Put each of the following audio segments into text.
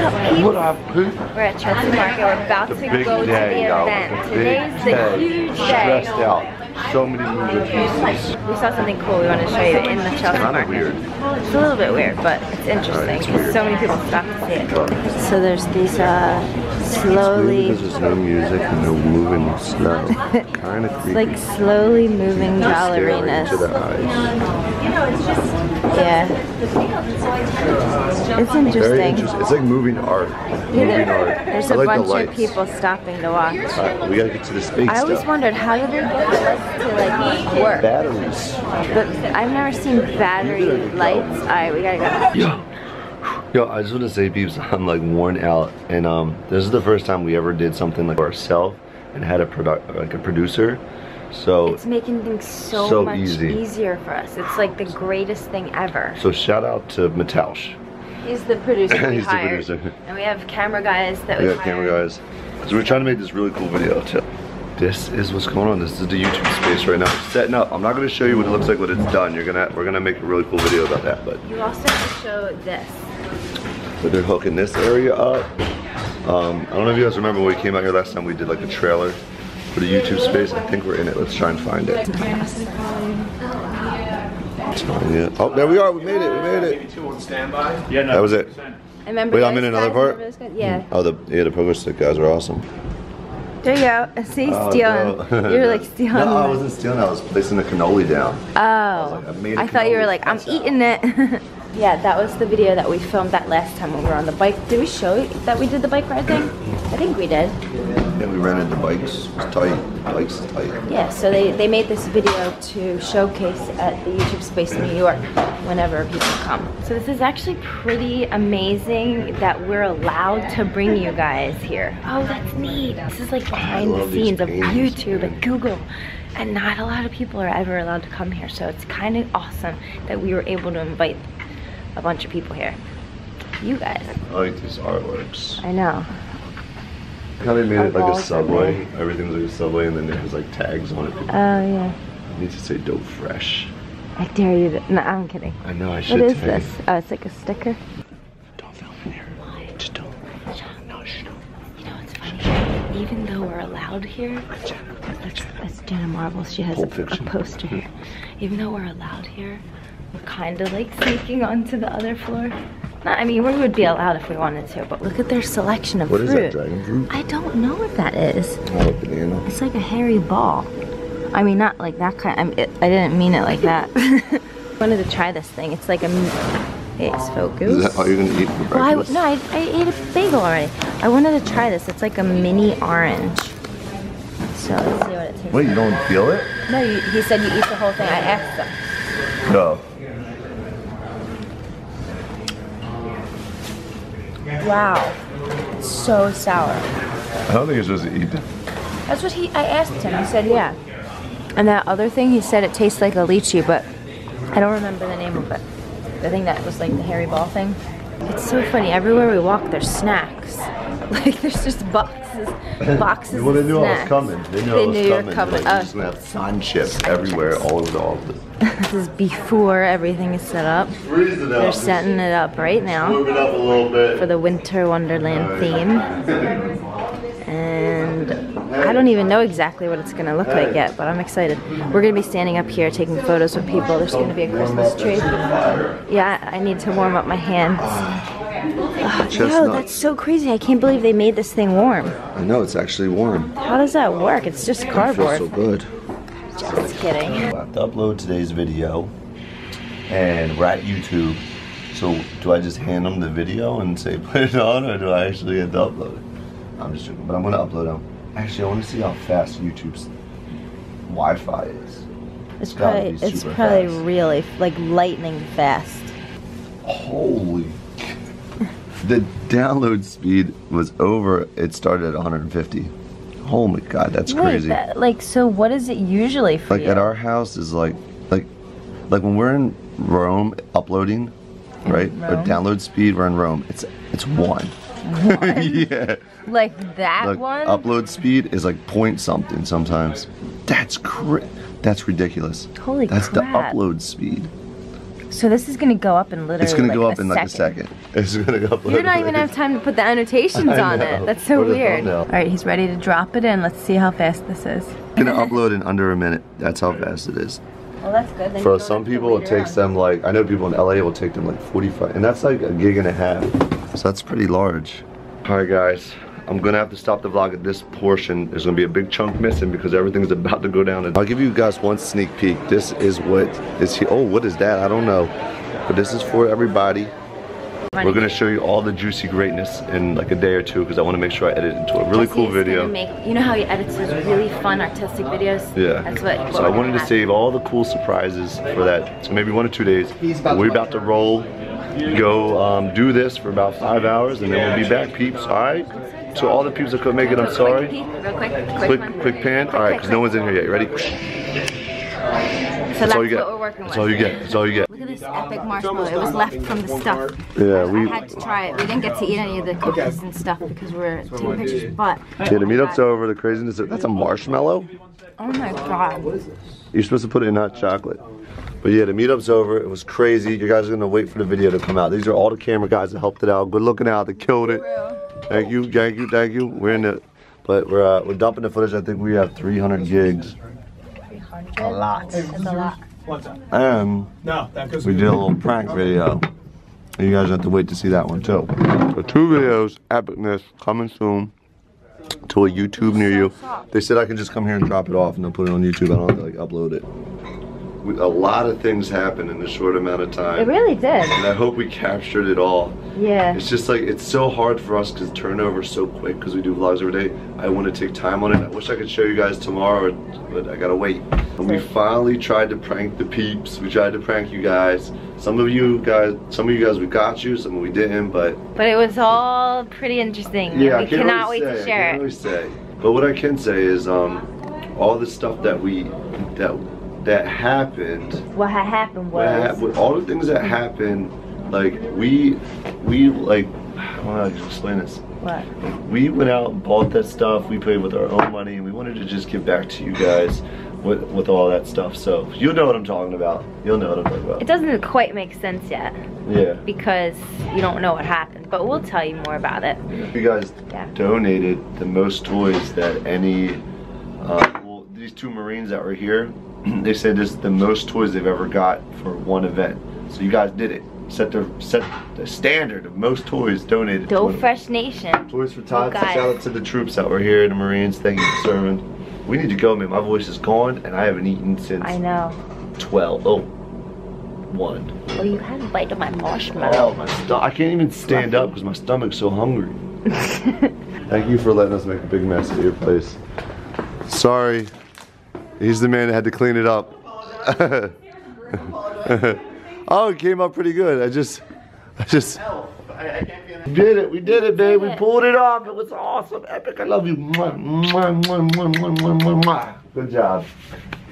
What up, Pete? We're at Chelsea Market. We're about to go to the event. Today's the huge day. Stressed out. So many moving pieces. We saw something cool we want to show you in the Chelsea Market. Weird. It's a little bit weird, but it's interesting because so many people stop to see it. So there's these slowly... Because there's no music and no moving snow. Kind of creepy. Like slowly moving ballerinas. To the eyes. Yeah. It's Very interesting. interesting. It's like moving art. Moving art. There's I a like the bunch lights. of people stopping to watch. We gotta get to the space I always stuff. wondered, how do they get the lights to like work? Batteries. But I've never seen battery lights. Alright, we gotta go. Yo, I just want to say, peeps, I'm like worn out, and this is the first time we ever did something like ourselves and had a producer. So it's making things so much easy. easier for us. It's like the greatest thing ever. So shout out to Mataush. He's the producer we He's hired. the producer. And we have camera guys that we We got hired. camera guys. So we're trying to make this really cool video too. This is what's going on. This is the YouTube space right now. We're setting up. I'm not going to show you what it looks like when it's done. We're gonna make a really cool video about that. But You also have to show this. but they're hooking this area up. I don't know if you guys remember when we came out here last time. We did like a trailer for the YouTube space. I think we're in it. Let's try and find it. Oh, there we are. We made it. We made it. Yeah, no, That was it. I remember Wait, I'm in those another guys, part? remember those guys? Yeah. Oh, the pogo stick guys are awesome. There you go. See, stealing. no. You're like stealing. No, I wasn't stealing. I was placing the cannoli down. Oh. I made a I thought you were cannoli. like, I'm eating it. Yeah, that was the video that we filmed that last time when we were on the bike. Did we show you that we did the bike ride thing? I think we did. Yeah, we rented the bikes. It was tight. Bikes is tight. Yeah, so they made this video to showcase at the YouTube Space in New York whenever people come. So this is actually pretty amazing that we're allowed to bring you guys here. Oh, that's neat. This is like behind the love these scenes of paintings, YouTube and Google. And not a lot of people are ever allowed to come here. So it's kind of awesome that we were able to invite a bunch of people here. You guys. I like these artworks. I know. How they made Our it like a walls are subway. big. Everything was like a subway, and then there was like tags on it. Oh, yeah. I need to say dope fresh. I dare you to. No, I'm kidding. I know I should. What is tell you. this? Oh, it's like a sticker. Don't film in here. Just don't. No, shh, no. You know what's funny? Even though we're allowed here, that's Jenna Marbles. She has a Pulp Fiction. poster here. Even though we're allowed here, we're kind of like sneaking onto the other floor. No, I mean, we would be allowed if we wanted to, but look at their selection of What fruit. is that, dragon fruit? I don't know what that is. Oh, a banana. It's like a hairy ball. I mean, not like that kind. I didn't mean it like that. I wanted to try this thing. It's like a. It's focus. Is that all you're gonna eat for Well, breakfast? I ate a bagel already. I wanted to try this. It's like a mini orange. So let's see what it tastes Wait, you don't feel it? like. No, he said you eat the whole thing. I asked him. No. Wow. It's so sour. I don't think you're supposed to eat that. That's what I asked him. He said, yeah. And that other thing, he said it tastes like a lychee, but I don't remember the name of it. The thing that was like the hairy ball thing. It's so funny. Everywhere we walk, there's snacks. Like there's just boxes Well, they of knew I was snacks. coming. They knew I They was knew you were coming. coming. Like, you're just gonna have sun chips everywhere, all over the office. This is before everything is set up. Freezing They're setting it up right now Warming up a little bit. for the Winter Wonderland theme. And I don't even know exactly what it's gonna look like yet, but I'm excited. We're gonna be standing up here taking photos with people. There's gonna be a Christmas tree. Yeah, I need to warm up my hands. Yo, that's so crazy. I can't believe they made this thing warm. I know, it's actually warm. How does that work? It's just It feels cardboard. so good. Just kidding. I have to upload today's video, and we're at YouTube. So do I just hand them the video and say put it on, or do I actually have to upload it? I'm just joking, but I'm gonna upload them. Actually, I want to see how fast YouTube's Wi-Fi is. It's gotta probably be super probably fast. really like lightning fast. Holy. The download speed was over, it started at 150. Oh my god, that's crazy. Wait, so what is it usually for Like you? at our house is like when we're in Rome uploading, right? Our Rome? download speed, we're in Rome. It's 1. Yeah. Like that Like one? upload speed is like point something sometimes. That's ridiculous. Holy That's crap. the upload speed. So this is gonna go up in literally It's gonna go up a in like a second. It's gonna go up. You don't even have time to put the annotations on it. That's so weird. All Alright, he's ready to drop it in. Let's see how fast this is. Gonna upload in under a minute. That's how fast it is. Well, that's good. Then For some people, it takes them like, I know people in LA it will take them like 45, and that's like a gig and a half. So that's pretty large. All right, guys. I'm gonna have to stop the vlog at this portion. There's gonna be a big chunk missing because everything's about to go down. And I'll give you guys one sneak peek. This is what is here. Oh, what is that? I don't know. But this is for everybody. We're gonna show you all the juicy greatness in like a day or two because I want to make sure I edit it into a really cool video. You know how he edits those really fun artistic videos? Yeah. That's what So I wanted to save all the cool surprises for that. So maybe 1 or 2 days. We're about to roll, go do this for about 5 hours, and then we'll be back, peeps. All right. So all the peeps that couldn't make it, I'm sorry. Real quick. Quick pan. All right, because no one's in here yet. You ready? So that's all you get. what we're working with. That's all you get. That's all you get. Look at this epic marshmallow. It was left from the stuff. Yeah, I had to try it. We didn't get to eat any of the cookies and stuff because we're taking pictures. But yeah, the meetup's over. The craziness. That's a marshmallow. oh my god. You're supposed to put it in hot chocolate. But yeah, the meetup's over. It was crazy. You guys are gonna wait for the video to come out. These are all the camera guys that helped it out. Good looking out. They killed it. Thank you, thank you, thank you. We're in it, but we're dumping the footage. I think we have 300 gigs. 300? A lot. That's a lot. What's that? And No, that goes. we did a little prank video. And you guys have to wait to see that one too. So 2 videos, epicness, coming soon to a YouTube near you. They said I can just come here and drop it off and they'll put it on YouTube. I don't have to like upload it. A lot of things happened in a short amount of time. It really did. And I hope we captured it all. Yeah. It's just like, it's so hard for us because turnover's so quick because we do vlogs every day. I want to take time on it. I wish I could show you guys tomorrow, but I gotta wait. And we finally tried to prank the peeps. We tried to prank you guys. Some of you guys we got you, some we didn't, but it was all pretty interesting. yeah, We cannot wait to share I can't really say. But what I can say is all the stuff that happened. What had happened was All the things that happened, like we like, I don't know how to explain this. what? We went out and bought that stuff. We paid with our own money, and we wanted to just give back to you guys with all that stuff. So you'll know what I'm talking about. You'll know what I'm talking about. It doesn't quite make sense yet Yeah. because you don't know what happened, but we'll tell you more about it. You guys donated the most toys that any. Well, these 2 Marines that were here, they said this is the most toys they've ever got for one event. So you guys did it. Set the standard of most toys donated. Dough Fresh Nation. Toys for Tots. guys. Shout out to the troops that were here, the Marines. Thank you for serving. We need to go, man. My voice is gone, and I haven't eaten since I know. 12. Oh, 1. Oh, you had a bite of my marshmallow. Oh, I can't even stand up because my stomach's so hungry. Thank you for letting us make a big mess at your place. Sorry. He's the man that had to clean it up. Oh, it came up pretty good. I just. We did it, babe. We pulled it off. It was awesome, epic. I love you. Good job.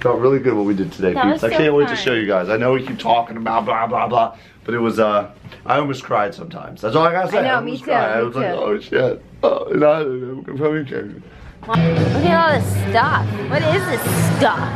Felt really good what we did today, peeps. I can't wait to show you guys. I know we keep talking about blah blah blah, but it was I almost cried sometimes. That's all I gotta say. I know, I me too. I was like, oh shit. Oh, and I'm probably kidding. Look at all this stuff. What is this stuff?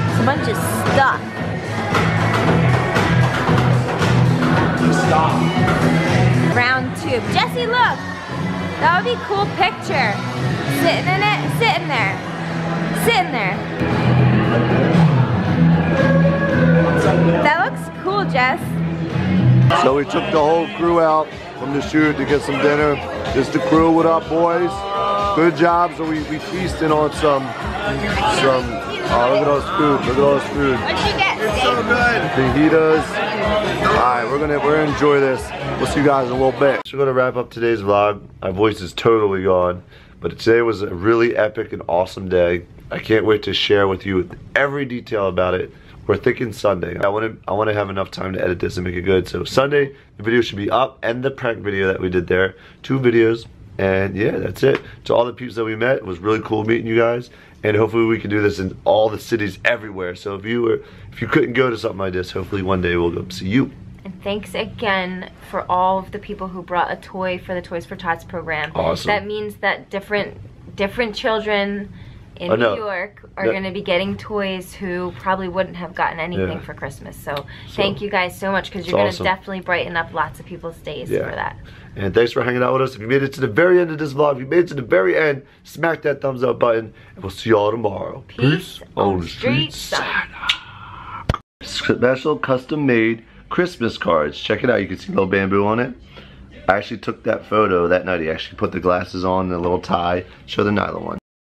It's a bunch of stuff. Round tube. Jesse, look! That would be a cool picture. Sitting in it, sitting there. Sitting there. That looks cool, Jess. So we took the whole crew out from the shoot to get some dinner. Just the crew, what up, boys? Good job. So we feasting on some. Oh, look at all this food. Look at all this food. What'd you get? It's so good. Fajitas. Alright, we're gonna enjoy this. We'll see you guys in a little bit. So we're gonna wrap up today's vlog. My voice is totally gone. But today was a really epic and awesome day. I can't wait to share with you every detail about it. We're thinking Sunday. I want to have enough time to edit this and make it good. So Sunday, the video should be up, and the prank video that we did there. 2 videos, and yeah, that's it. To all the peeps that we met, it was really cool meeting you guys. And hopefully we can do this in all the cities everywhere. So if you couldn't go to something like this, hopefully one day we'll go see you. And thanks again for all of the people who brought a toy for the Toys for Tots program. Awesome. That means that different children in New York are going to be getting toys who probably wouldn't have gotten anything for Christmas. So thank you guys so much, because you're going to definitely brighten up lots of people's days for that. And thanks for hanging out with us. If you made it to the very end of this vlog, if you made it to the very end, smack that thumbs up button, and we'll see y'all tomorrow. Peace on the streets. Special custom made Christmas cards. Check it out. You can see Lil Bamboo on it. I actually took that photo that night. He actually put the glasses on and a little tie. Show the nylon one.